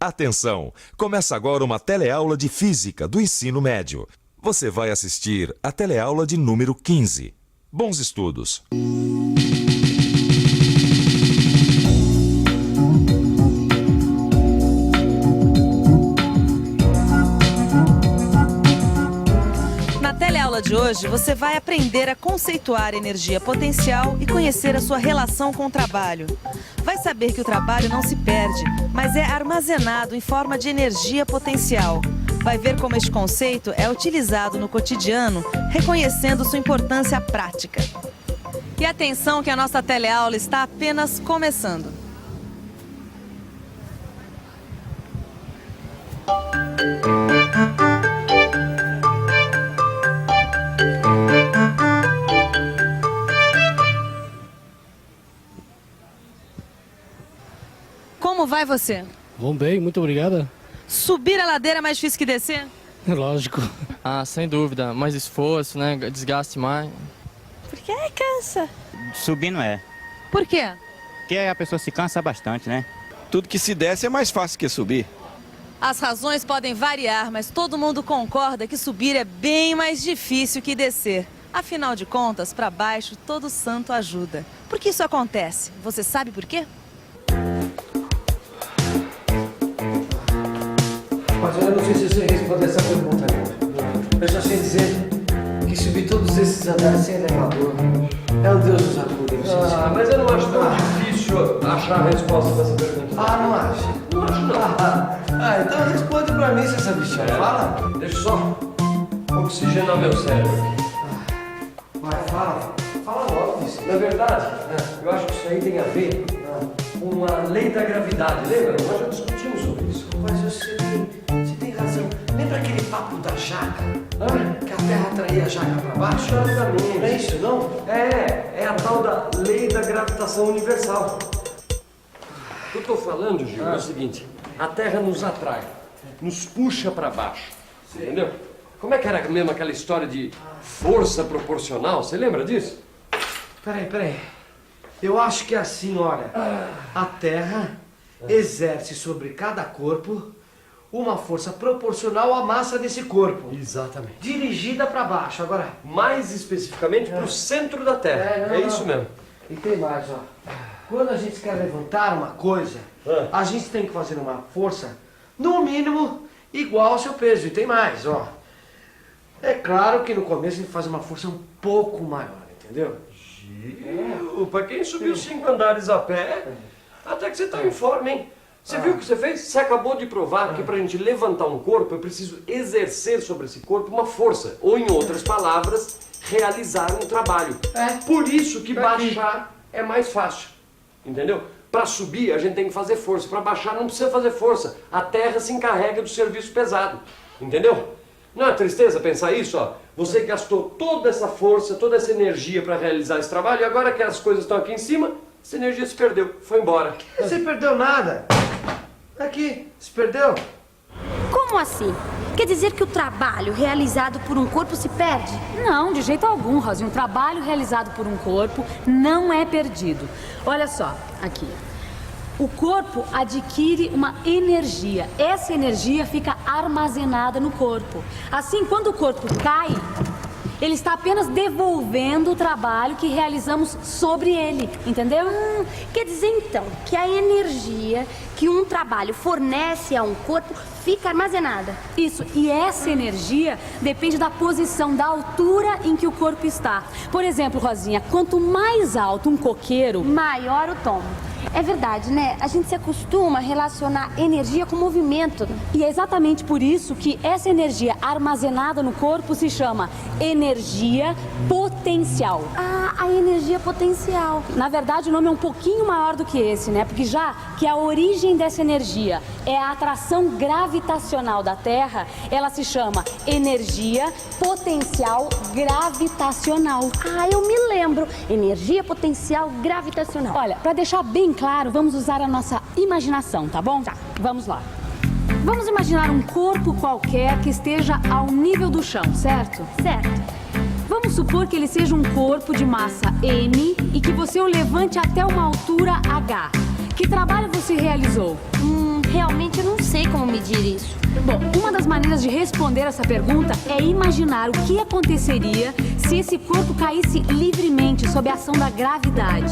Atenção! Começa agora uma teleaula de Física do ensino médio. Você vai assistir a teleaula de número 15. Bons estudos! Na teleaula de hoje, você vai aprender a conceituar energia potencial e conhecer a sua relação com o trabalho. Vai saber que o trabalho não se perde, mas é armazenado em forma de energia potencial. Vai ver como este conceito é utilizado no cotidiano, reconhecendo sua importância prática. E atenção que a nossa teleaula está apenas começando. Como vai você? Vão bem, muito obrigada. Subir a ladeira é mais difícil que descer? É lógico. Ah, sem dúvida. Mais esforço, né? Desgaste mais. Porque cansa. Subir não é. Por quê? Porque a pessoa se cansa bastante, né? Tudo que se desce é mais fácil que subir. As razões podem variar, mas todo mundo concorda que subir é bem mais difícil que descer. Afinal de contas, para baixo todo santo ajuda. Por que isso acontece? Você sabe por quê? Mas eu não sei se você responde essa pergunta, não. Eu só sei dizer que subir todos esses andares sem elevador é o Deus nos acuda. Mas eu não acho tão difícil achar a resposta dessa pergunta. Não acha? Não acho não. Então responde pra mim, essa bicha. Fala. Deixa eu só oxigenar meu cérebro. Vai, fala. Fala logo disso. Na verdade, eu acho que isso aí tem a ver com a lei da gravidade, lembra? Nós já discutimos sobre isso. Mas você tem razão. Lembra aquele papo da jaca? Que a Terra atraía a jaca pra baixo? Exatamente. Não é isso, não? É a tal da lei da gravitação universal. O que eu estou falando, Gil, é o seguinte: a Terra nos atrai, nos puxa para baixo. Entendeu? Como é que era mesmo aquela história de força proporcional? Você lembra disso? Peraí. Eu acho que é assim, olha. A Terra exerce sobre cada corpo uma força proporcional à massa desse corpo. Exatamente. Dirigida para baixo. Agora, Mais especificamente para o centro da Terra. É isso mesmo. E tem mais, ó. Quando a gente quer levantar uma coisa, a gente tem que fazer uma força, no mínimo, igual ao seu peso. E tem mais, ó. É claro que no começo a gente faz uma força um pouco maior, entendeu? Gil, para quem subiu 5 andares a pé, até que você está em forma, hein? Você viu o que você fez? Você acabou de provar que para a gente levantar um corpo, eu preciso exercer sobre esse corpo uma força. Ou, em outras palavras, realizar um trabalho. Por isso que baixar é mais fácil. Entendeu? Para subir, a gente tem que fazer força. Para baixar, não precisa fazer força. A Terra se encarrega do serviço pesado. Entendeu? Não é tristeza pensar isso, ó? Você gastou toda essa força, toda essa energia para realizar esse trabalho e agora que as coisas estão aqui em cima, essa energia se perdeu, foi embora. Você perdeu nada. Aqui, se perdeu. Como assim? Quer dizer que o trabalho realizado por um corpo se perde? Não, de jeito algum, Rosinha. O trabalho realizado por um corpo não é perdido. Olha só, aqui. O corpo adquire uma energia. Essa energia fica armazenada no corpo. Assim, quando o corpo cai, ele está apenas devolvendo o trabalho que realizamos sobre ele, entendeu? Quer dizer então que a energia que um trabalho fornece a um corpo fica armazenada. Isso, e essa energia depende da posição, da altura em que o corpo está. Por exemplo, Rosinha, quanto mais alto um coqueiro, maior o tom. É verdade, né? A gente se acostuma a relacionar energia com movimento. E é exatamente por isso que essa energia armazenada no corpo se chama energia potencial. A energia potencial. Na verdade, o nome é um pouquinho maior do que esse, né? Porque já que a origem dessa energia é a atração gravitacional da Terra, ela se chama energia potencial gravitacional. Eu me lembro. Energia potencial gravitacional. Olha, para deixar bem claro, vamos usar a nossa imaginação, tá bom? Tá. Vamos lá. Vamos imaginar um corpo qualquer que esteja ao nível do chão, certo? Certo. Vamos supor que ele seja um corpo de massa M e que você o levante até uma altura H. Que trabalho você realizou? Realmente eu não sei como medir isso. Bom, uma das maneiras de responder essa pergunta é imaginar o que aconteceria se esse corpo caísse livremente sob a ação da gravidade.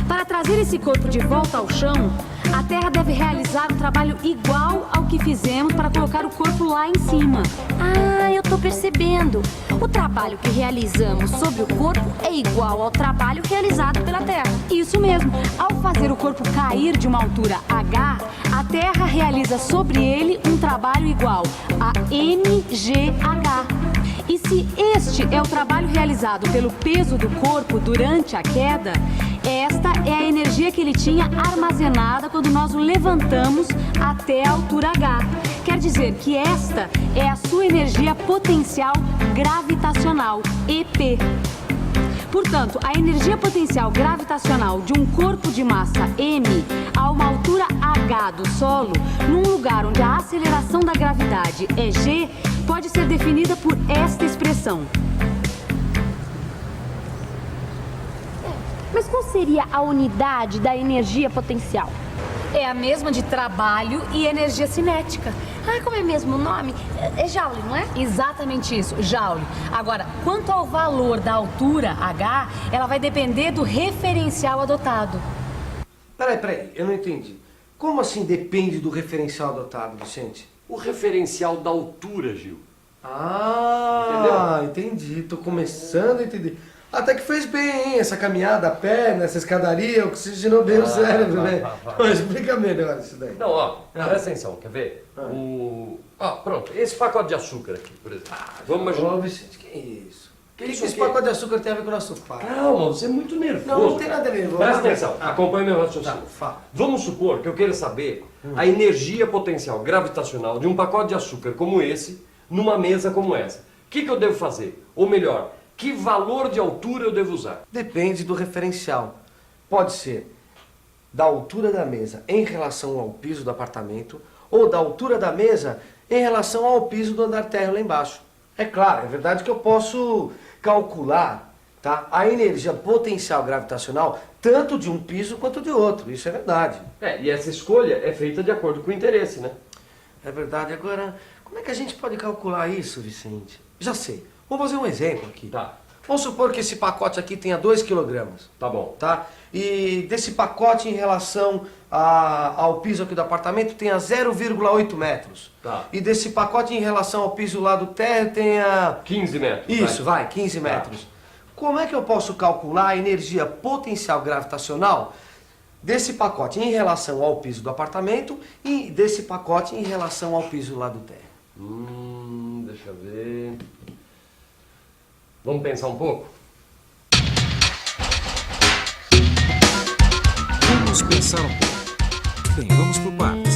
Para trazer esse corpo de volta ao chão, a Terra deve realizar um trabalho igual ao que fizemos para colocar o corpo lá em cima. Ah, eu tô percebendo. O trabalho que realizamos sobre o corpo é igual ao trabalho realizado pela Terra. Isso mesmo. Ao fazer o corpo cair de uma altura H, a Terra realiza sobre ele um trabalho igual a mgh. E se este é o trabalho realizado pelo peso do corpo durante a queda, esta é a energia que ele tinha armazenada quando nós o levantamos até a altura H. Quer dizer que esta é a sua energia potencial gravitacional, EP. Portanto, a energia potencial gravitacional de um corpo de massa M a uma altura H do solo, num lugar onde a aceleração da gravidade é G, pode ser definida por esta expressão. Mas qual seria a unidade da energia potencial? É a mesma de trabalho e energia cinética. Ah, como é mesmo o nome? É Joule, não é? Exatamente isso, Joule. Agora, quanto ao valor da altura H, ela vai depender do referencial adotado. Peraí, eu não entendi. Como assim depende do referencial adotado, Vicente? O referencial da altura, Gil. Ah, entendi. Tô começando a entender. Até que fez bem, hein? Essa caminhada a pé, nessa escadaria, oxigenou bem o cérebro, né? Mas explica melhor isso daí. Não, ó, presta atenção, quer ver? Pronto, esse pacote de açúcar aqui, por exemplo. Vamos imaginar. Ô, Vicente, que isso? O que esse pacote de açúcar tem a ver com o nosso pai? Calma, você é muito nervoso. Não tem nada nervoso. Presta atenção, acompanha meu raciocínio. Tá, fala. Vamos supor que eu queira saber a energia potencial gravitacional de um pacote de açúcar como esse, numa mesa como essa. O que eu devo fazer? Ou melhor, que valor de altura eu devo usar? Depende do referencial. Pode ser da altura da mesa em relação ao piso do apartamento ou da altura da mesa em relação ao piso do andar térreo lá embaixo. É claro, é verdade que eu posso calcular, tá, a energia potencial gravitacional tanto de um piso quanto de outro. Isso é verdade. E essa escolha é feita de acordo com o interesse, né? É verdade. Agora, como é que a gente pode calcular isso, Vicente? Já sei. Vou fazer um exemplo aqui. Tá. Vamos supor que esse pacote aqui tenha 2 kg. Tá bom. Tá? E desse pacote em relação ao piso aqui do apartamento tenha 0,8 metros. Tá. E desse pacote em relação ao piso lá do térreo tenha... 15 metros. Isso, vai 15 metros. Como é que eu posso calcular a energia potencial gravitacional desse pacote em relação ao piso do apartamento e desse pacote em relação ao piso lá do térreo? Deixa eu ver... Vamos pensar um pouco? Vamos pensar um pouco. Bem, vamos por partes.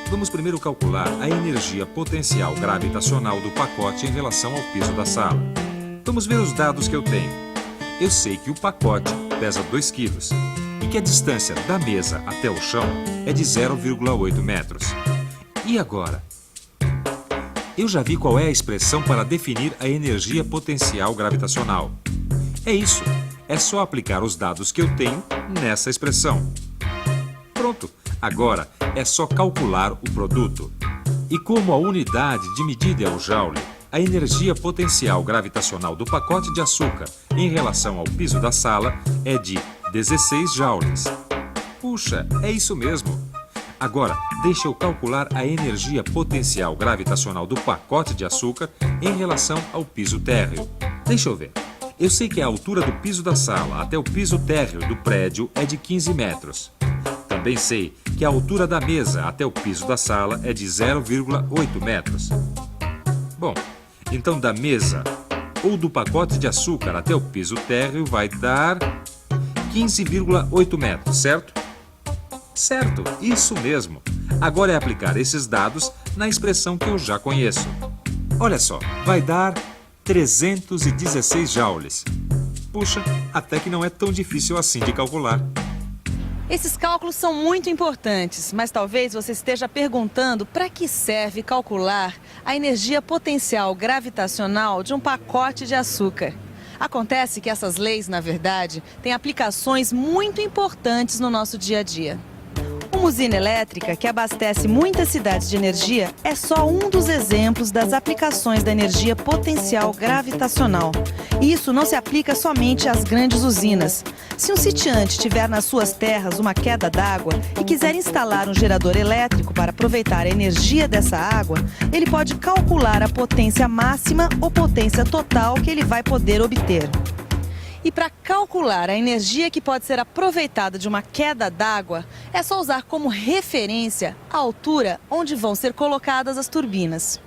Vamos primeiro calcular a energia potencial gravitacional do pacote em relação ao piso da sala. Vamos ver os dados que eu tenho. Eu sei que o pacote pesa 2 kg e que a distância da mesa até o chão é de 0,8 metros. E agora? Eu já vi qual é a expressão para definir a energia potencial gravitacional. É isso, é só aplicar os dados que eu tenho nessa expressão. Pronto, agora é só calcular o produto. E como a unidade de medida é o joule, a energia potencial gravitacional do pacote de açúcar em relação ao piso da sala é de 16 joules. Puxa, é isso mesmo. Agora, deixa eu calcular a energia potencial gravitacional do pacote de açúcar em relação ao piso térreo. Deixa eu ver. Eu sei que a altura do piso da sala até o piso térreo do prédio é de 15 metros. Também sei que a altura da mesa até o piso da sala é de 0,8 metros. Bom, então da mesa ou do pacote de açúcar até o piso térreo vai dar 15,8 metros, certo? Certo, isso mesmo. Agora é aplicar esses dados na expressão que eu já conheço. Olha só, vai dar 316 joules. Puxa, até que não é tão difícil assim de calcular. Esses cálculos são muito importantes, mas talvez você esteja perguntando para que serve calcular a energia potencial gravitacional de um pacote de açúcar. Acontece que essas leis, na verdade, têm aplicações muito importantes no nosso dia a dia. O Uma usina elétrica que abastece muitas cidades de energia é só um dos exemplos das aplicações da energia potencial gravitacional. E isso não se aplica somente às grandes usinas. Se um sitiante tiver nas suas terras uma queda d'água e quiser instalar um gerador elétrico para aproveitar a energia dessa água, ele pode calcular a potência máxima ou potência total que ele vai poder obter. E para calcular a energia que pode ser aproveitada de uma queda d'água, é só usar como referência a altura onde vão ser colocadas as turbinas.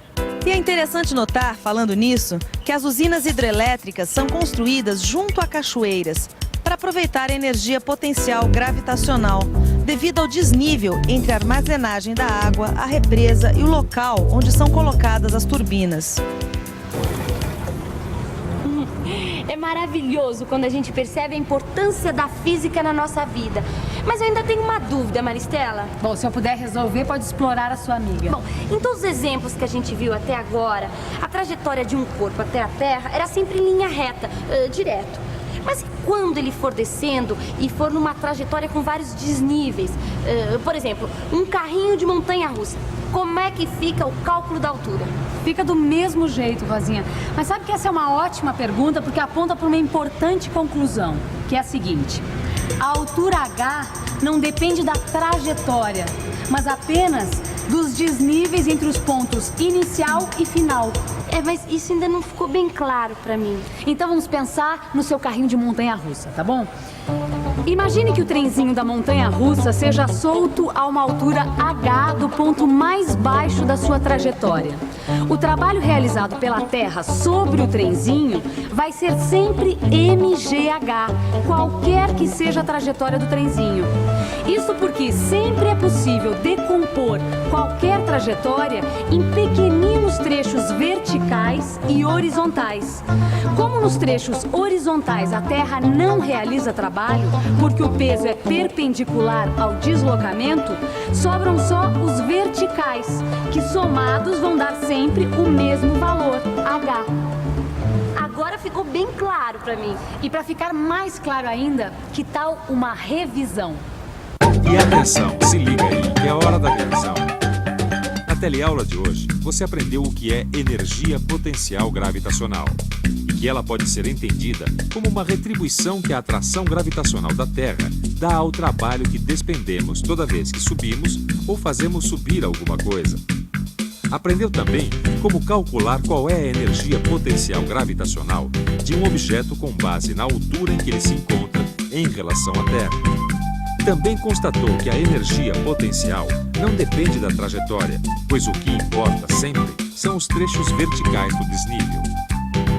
E é interessante notar, falando nisso, que as usinas hidrelétricas são construídas junto a cachoeiras para aproveitar a energia potencial gravitacional, devido ao desnível entre a armazenagem da água, a represa e o local onde são colocadas as turbinas. É maravilhoso quando a gente percebe a importância da física na nossa vida. Mas eu ainda tenho uma dúvida, Maristela. Bom, se eu puder resolver, pode explorar a sua amiga. Bom, em todos os exemplos que a gente viu até agora, a trajetória de um corpo até a Terra era sempre em linha reta, direto. Mas e quando ele for descendo e for numa trajetória com vários desníveis? Por exemplo, um carrinho de montanha-russa. Como é que fica o cálculo da altura? Fica do mesmo jeito, Rosinha. Mas sabe que essa é uma ótima pergunta porque aponta para uma importante conclusão, que é a seguinte: a altura H não depende da trajetória, mas apenas dos desníveis entre os pontos inicial e final. Mas isso ainda não ficou bem claro para mim. Então vamos pensar no seu carrinho de montanha-russa, tá bom? Imagine que o trenzinho da montanha-russa seja solto a uma altura H do ponto mais baixo da sua trajetória. O trabalho realizado pela Terra sobre o trenzinho vai ser sempre mgh, qualquer que seja a trajetória do trenzinho. Isso porque sempre é possível decompor qualquer trajetória em pequeninos trechos verticais e horizontais. Como nos trechos horizontais a Terra não realiza trabalho, porque o peso é perpendicular ao deslocamento, sobram só os verticais, que somados vão dar sempre o mesmo valor, H. Agora ficou bem claro para mim. E para ficar mais claro ainda, que tal uma revisão? E atenção, se liga aí, que é a hora da revisão. Na teleaula de hoje, você aprendeu o que é energia potencial gravitacional e que ela pode ser entendida como uma retribuição que a atração gravitacional da Terra dá ao trabalho que despendemos toda vez que subimos ou fazemos subir alguma coisa. Aprendeu também como calcular qual é a energia potencial gravitacional de um objeto com base na altura em que ele se encontra em relação à Terra. Também constatou que a energia potencial não depende da trajetória, pois o que importa sempre são os trechos verticais do desnível.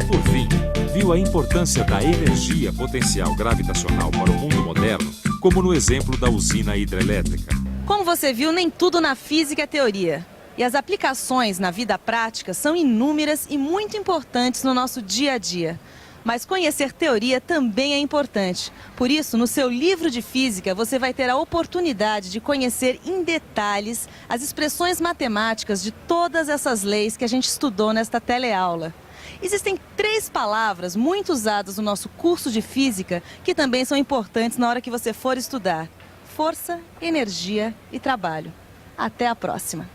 Por fim, viu a importância da energia potencial gravitacional para o mundo moderno, como no exemplo da usina hidrelétrica. Como você viu, nem tudo na física é teoria. E as aplicações na vida prática são inúmeras e muito importantes no nosso dia a dia. Mas conhecer teoria também é importante. Por isso, no seu livro de física, você vai ter a oportunidade de conhecer em detalhes as expressões matemáticas de todas essas leis que a gente estudou nesta teleaula. Existem 3 palavras muito usadas no nosso curso de física que também são importantes na hora que você for estudar: força, energia e trabalho. Até a próxima!